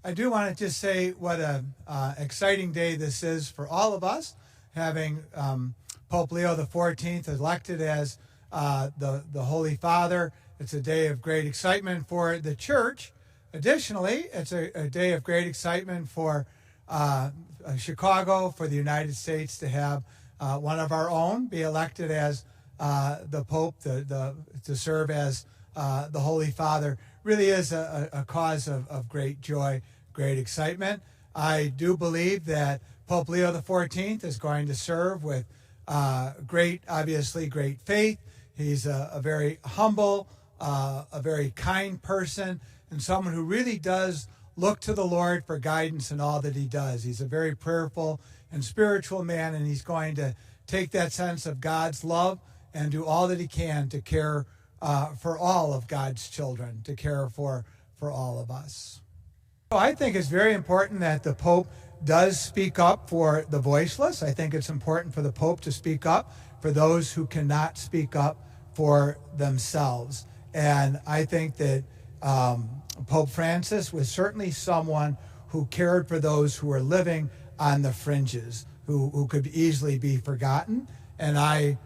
I do want to just say what an exciting day this is for all of us, having Pope Leo XIV elected as the Holy Father. It's a day of great excitement for the Church. Additionally, it's a day of great excitement for Chicago, for the United States to have one of our own be elected as the Pope, to serve as the Holy Father. Really is a cause of great joy, great excitement. I do believe that Pope Leo XIV is going to serve with obviously great faith. He's a very humble, a very kind person, and someone who really does look to the Lord for guidance in all that he does. He's a very prayerful and spiritual man, and he's going to take that sense of God's love and do all that he can to care for all of God's children, to care for all of us. So I think it's very important that the Pope does speak up for the voiceless. I think it's important for the Pope to speak up for those who cannot speak up for themselves. And I think that Pope Francis was certainly someone who cared for those who were living on the fringes, who could easily be forgotten. And I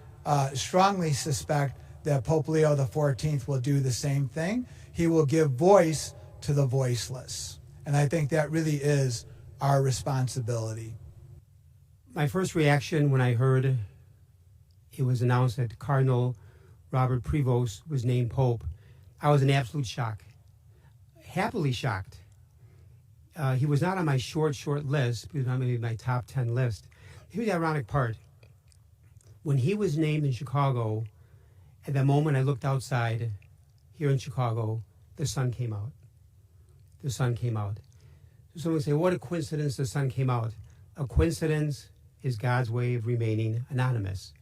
strongly suspect that Pope Leo XIV will do the same thing. He will give voice to the voiceless. And I think that really is our responsibility. My first reaction when I heard it was announced that Cardinal Robert Prevost was named Pope, I was in absolute shock. Happily shocked. He was not on my short list, he was on maybe my top 10 list. Here's the ironic part. When he was named in Chicago, at that moment I looked outside here in Chicago, the sun came out. The sun came out. So someone would say, what a coincidence the sun came out. A coincidence is God's way of remaining anonymous.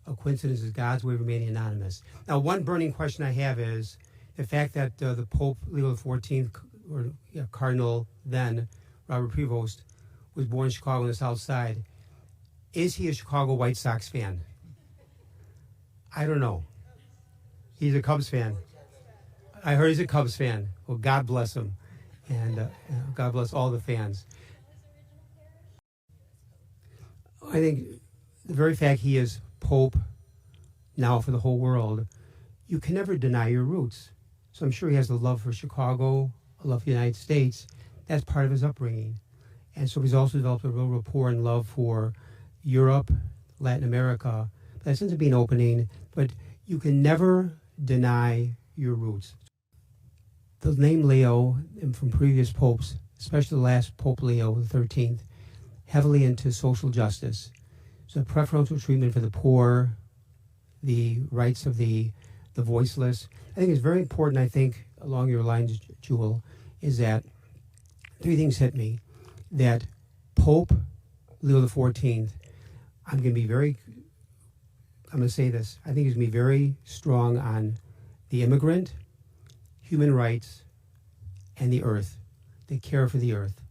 A coincidence is God's way of remaining anonymous. Now, one burning question I have is the fact that the Pope Leo XIV, or Cardinal then, Robert Prevost, was born in Chicago on the South Side. Is he a Chicago White Sox fan? I don't know. He's a Cubs fan. I heard he's a Cubs fan. Well, God bless him. And God bless all the fans. I think the very fact he is Pope now for the whole world, you can never deny your roots. So I'm sure he has a love for Chicago, a love for the United States. That's part of his upbringing. And so he's also developed a real rapport and love for Europe, Latin America. That seems to be an opening, but you can never deny your roots. The name Leo, and from previous popes, especially the last Pope Leo XIII, heavily into social justice. So preferential treatment for the poor, the rights of the voiceless. I think it's very important, I think, along your lines, Jewel, is that three things hit me. That Pope Leo XIV, I'm going to say this, I think he's going to be very strong on the immigrant, human rights, and the earth, the care for the earth.